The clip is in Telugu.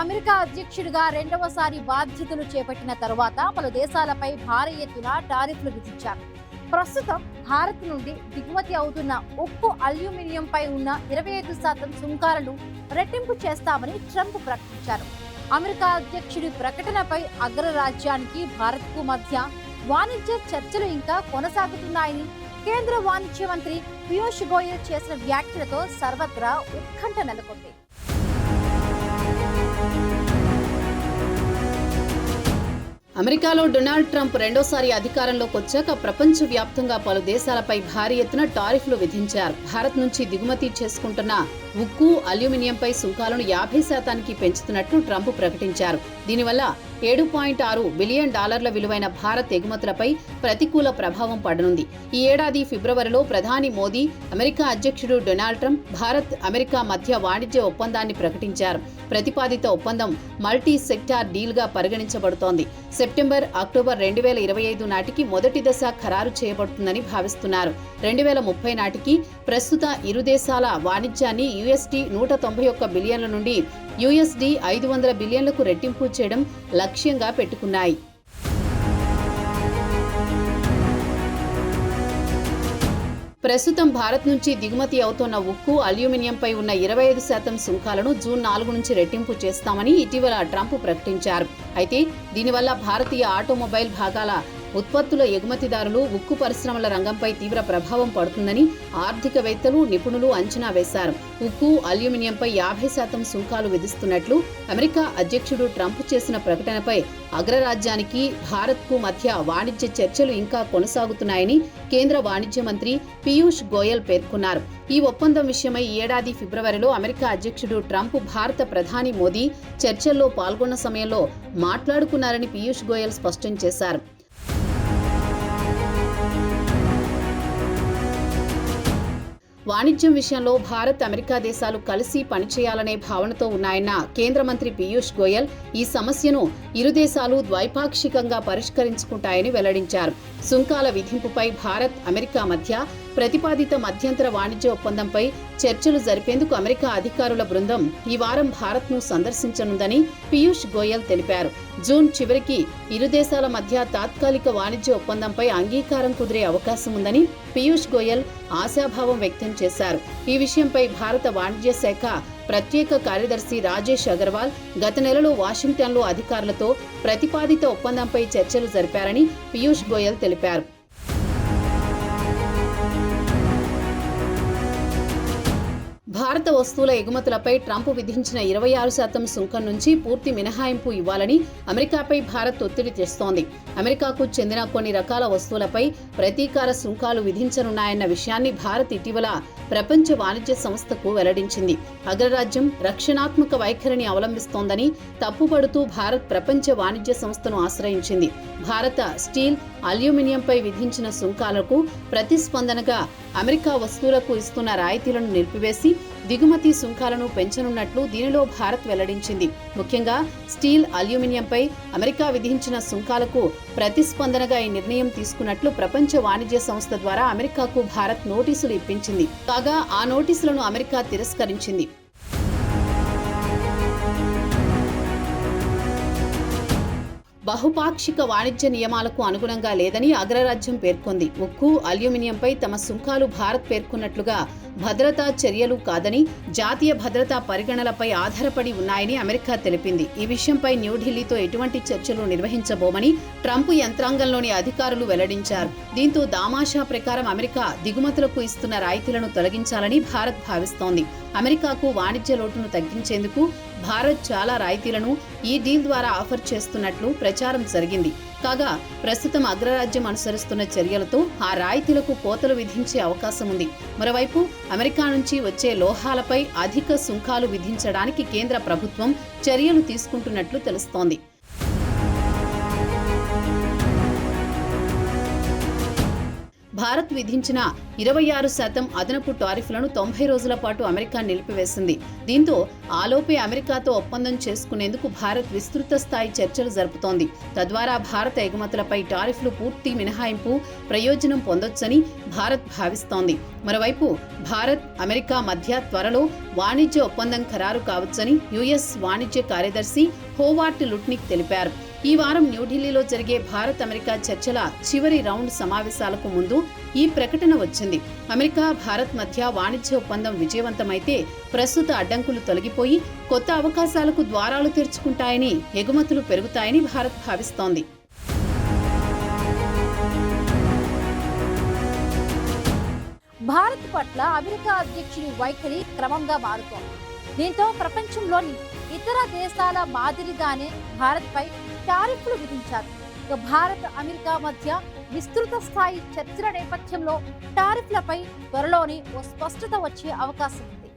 అమెరికా అధ్యక్షుడిగా రెండవసారి బాధ్యతలు చేపట్టిన తరువాత పలు దేశాలపై భారీ ఎత్తున టారిఫ్లు విధించారు. ప్రస్తుతం భారత్ నుండి దిగుమతి అవుతున్న ఉక్కు, అల్యూమినియంపై ఉన్న 25% సుంకాలను రెట్టింపు చేస్తామని ట్రంప్ ప్రకటించారు. అమెరికా అధ్యక్షుడి ప్రకటనపై అగ్రరాజ్యానికి భారత్కు మధ్య వాణిజ్య చర్చలు ఇంకా కొనసాగుతున్నాయని కేంద్ర వాణిజ్య మంత్రి పీయూష్ గోయల్ చేసిన వ్యాఖ్యలతో సర్వత్రా ఉత్కంఠ నెలకొంది. అమెరికాలో డొనాల్డ్ ట్రంప్ రెండోసారి అధికారంలోకి వచ్చాక ప్రపంచవ్యాప్తంగా పలు దేశాలపై భారీ ఎత్తున టారిఫ్లు విధించారు. భారత్ నుంచి దిగుమతి చేసుకుంటున్న ఉక్కు, అల్యూమినియంపై సుంకాలను 50% పెంచుతున్నట్లు ట్రంప్ ప్రకటించారు. దీనివల్ల $7.6 బిలియన్ విలువైన భారత్ ఎగుమతులపై ప్రతికూల ప్రభావం పడనుంది. ఈ ఏడాది ఫిబ్రవరిలో ప్రధాని మోదీ, అమెరికా అధ్యక్షుడు డొనాల్డ్ ట్రంప్ భారత్, అమెరికా మధ్య వాణిజ్య ఒప్పందాన్ని ప్రకటించారు. ప్రతిపాదిత ఒప్పందం మల్టీ సెక్టార్ డీల్గా పరిగణించబడుతోంది. సెప్టెంబర్, అక్టోబర్ 2025 నాటికి మొదటి దశ ఖరారు చేయబడుతుందని భావిస్తున్నారు. 2030 నాటికి ప్రస్తుత ఇరు దేశాల వాణిజ్యాన్ని $191 బిలియన్ల నుండి $500 బిలియన్లకు రెట్టింపు చేయడం లక్ష్యంగా పెట్టుకున్నాయి. ప్రస్తుతం భారత్ నుంచి దిగుమతి అవుతున్న ఉక్కు, అల్యూమినియంపై ఉన్న 25% సుంకాలను జూన్ 4 నుంచి రెట్టింపు చేస్తామని ఇటీవల ట్రంప్ ప్రకటించారు. అయితే దీనివల్ల భారతీయ ఆటోమొబైల్ భాగాల ఉత్పత్తుల ఎగుమతిదారులు, ఉక్కు పరిశ్రమల రంగంపై తీవ్ర ప్రభావం పడుతుందని ఆర్థికవేత్తలు, నిపుణులు అంచనా వేశారు. ఉక్కు, అల్యూమినియంపై 50% సుంకాలు విధిస్తున్నట్లు అమెరికా అధ్యక్షుడు ట్రంప్ చేసిన ప్రకటనపై అగ్రరాజ్యానికి భారత్కు మధ్య వాణిజ్య చర్చలు ఇంకా కొనసాగుతున్నాయని కేంద్ర వాణిజ్య మంత్రి పీయూష్ గోయల్ పేర్కొన్నారు. ఈ ఒప్పందం విషయమై ఈ ఏడాది ఫిబ్రవరిలో అమెరికా అధ్యక్షుడు ట్రంప్, భారత ప్రధాని మోదీ చర్చల్లో పాల్గొన్న సమయంలో మాట్లాడుకున్నారని పీయూష్ గోయల్ స్పష్టం చేశారు. వాణిజ్యం విషయంలో భారత్, అమెరికా దేశాలు కలిసి పనిచేయాలనే భావనతో ఉన్నాయన్న కేంద్ర మంత్రి పీయూష్ గోయల్ ఈ సమస్యను ఇరు దేశాలు ద్వైపాక్షికంగా పరిష్కరించుకుంటాయని వెల్లడించారు. సుంకాల విధింపుపై భారత్, అమెరికా మధ్య ప్రతిపాదిత మధ్యంతర వాణిజ్య ఒప్పందంపై చర్చలు జరిపేందుకు అమెరికా అధికారుల బృందం ఈ వారం భారత్ను సందర్శించనుందని పీయూష్ గోయల్ తెలిపారు. జూన్ చివరికి ఇరు దేశాల మధ్య తాత్కాలిక వాణిజ్య ఒప్పందంపై అంగీకారం కుదిరే అవకాశం ఉందని పీయూష్ గోయల్ ఆశాభావం వ్యక్తం చేశారు. ఈ విషయంపై భారత వాణిజ్య శాఖ ప్రత్యేక కార్యదర్శి రాజేష్ అగర్వాల్ గత నెలలో వాషింగ్టన్లో అధికారులతో ప్రతిపాదిత ఒప్పందంపై చర్చలు జరిపారని పీయూష్ గోయల్ తెలిపారు. భారత వస్తువుల ఎగుమతులపై ట్రంప్ విధించిన 26% సుంకం నుంచి పూర్తి మినహాయింపు ఇవ్వాలని అమెరికాపై భారత్ ఒత్తిడి తెస్తోంది. అమెరికాకు చెందిన కొన్ని రకాల వస్తువులపై ప్రతీకార సుంకాలు విధించనున్నాయన్న విషయాన్ని భారత్ ఇటీవల ప్రపంచ వాణిజ్య సంస్థకు వెల్లడించింది. అగ్రరాజ్యం రక్షణాత్మక వైఖరిని అవలంబిస్తోందని తప్పుపడుతూ భారత్ ప్రపంచ వాణిజ్య సంస్థను ఆశ్రయించింది. భారత స్టీల్, అల్యూమినియంపై విధించిన సుంకాలకు ప్రతిస్పందనగా అమెరికా వస్తువులకు ఇస్తున్న రాయితీలను నిలిపివేసి దిగుమతి సుంకాలను పెంచనున్నట్లు దీనిలో భారత్ వెల్లడించింది. ముఖ్యంగా స్టీల్, అల్యూమినియంపై అమెరికా విధించిన సుంకాలకు ప్రతిస్పందనగా ఈ నిర్ణయం తీసుకున్నట్లు ప్రపంచ వాణిజ్య సంస్థ ద్వారా అమెరికాకు భారత్ నోటీసులు ఇప్పించింది. కాగా ఆ నోటీసులను అమెరికా తిరస్కరించింది. బహుపాక్షిక వాణిజ్య నియమాలకు అనుగుణంగా లేదని అగ్రరాజ్యం పేర్కొంది. ఉక్కు, అల్యూమినియంపై తమ సుంకాలు భారత్ పేర్కొన్నట్లుగా భద్రతా చర్యలు కాదని, జాతీయ భద్రతా పరిగణనలపై ఆధారపడి ఉన్నాయని అమెరికా తెలిపింది. ఈ విషయంపై న్యూఢిల్లీతో ఎటువంటి చర్చలు నిర్వహించబోమని ట్రంప్ యంత్రాంగంలోని అధికారులు వెల్లడించారు. దీంతో దామాషా ప్రకారం అమెరికా దిగుమతులకు ఇస్తున్న రాయితీలను తొలగించాలని భారత్ భావిస్తోంది. అమెరికాకు వాణిజ్య లోటును తగ్గించేందుకు భారత్ చాలా రాయితీలను ఈ డీల్ ద్వారా ఆఫర్ చేస్తున్నట్లు ప్రచారం జరిగింది. కాగా ప్రస్తుతం అగ్రరాజ్యం అనుసరిస్తున్న చర్యలతో ఆ రాయితీలకు కోతలు విధించే అవకాశం ఉంది. మరోవైపు అమెరికా నుంచి వచ్చే లోహాలపై అధిక సుంకాలు విధించడానికి కేంద్ర ప్రభుత్వం చర్యలు తీసుకుంటున్నట్లు తెలుస్తోంది. భారత్ విధించిన 26% అదనపు టారిఫ్లను 90 రోజుల పాటు అమెరికా నిలిపివేసింది. దీంతో ఆలోపే అమెరికాతో ఒప్పందం చేసుకునేందుకు భారత్ విస్తృత స్థాయి చర్చలు జరుపుతోంది. తద్వారా భారత ఎగుమతులపై టారిఫ్లు పూర్తి మినహాయింపు ప్రయోజనం పొందొచ్చని భారత్ భావిస్తోంది. మరోవైపు భారత్, అమెరికా మధ్య త్వరలో వాణిజ్య ఒప్పందం ఖరారు కావచ్చని యుఎస్ వాణిజ్య కార్యదర్శి హోవార్ట్ లుట్నిక్ తెలిపారు. ఈ వారం న్యూఢిల్లీలో జరిగే భారత్ అమెరికా చర్చల చివరి రౌండ్ సమావేశాలకు ముందు ఈ ప్రకటన వచ్చింది. అమెరికా, భారత్ మధ్య వాణిజ్య ఒప్పందం విజయవంతమైతే ప్రస్తుత అడ్డంకులు తొలగిపోయి కొత్త అవకాశాలకు ద్వారాలు తెరుచుకుంటాయని, ఎగుమతులు పెరుగుతాయని భారత్ భావిస్తోంది. భారత్ పట్ల అమెరికా అధ్యక్షుడి వైఖరి క్రమంగా మారుతోంది. దీంతో ప్రపంచంలోని ఇతర దేశాల మాదిరిగానే భారత్పై టారిఫ్లు విధించారు. భారత్, అమెరికా మధ్య విస్తృత స్థాయి చర్చల నేపథ్యంలో టారిఫ్లపై త్వరలోనే ఓ స్పష్టత వచ్చే అవకాశం ఉంది.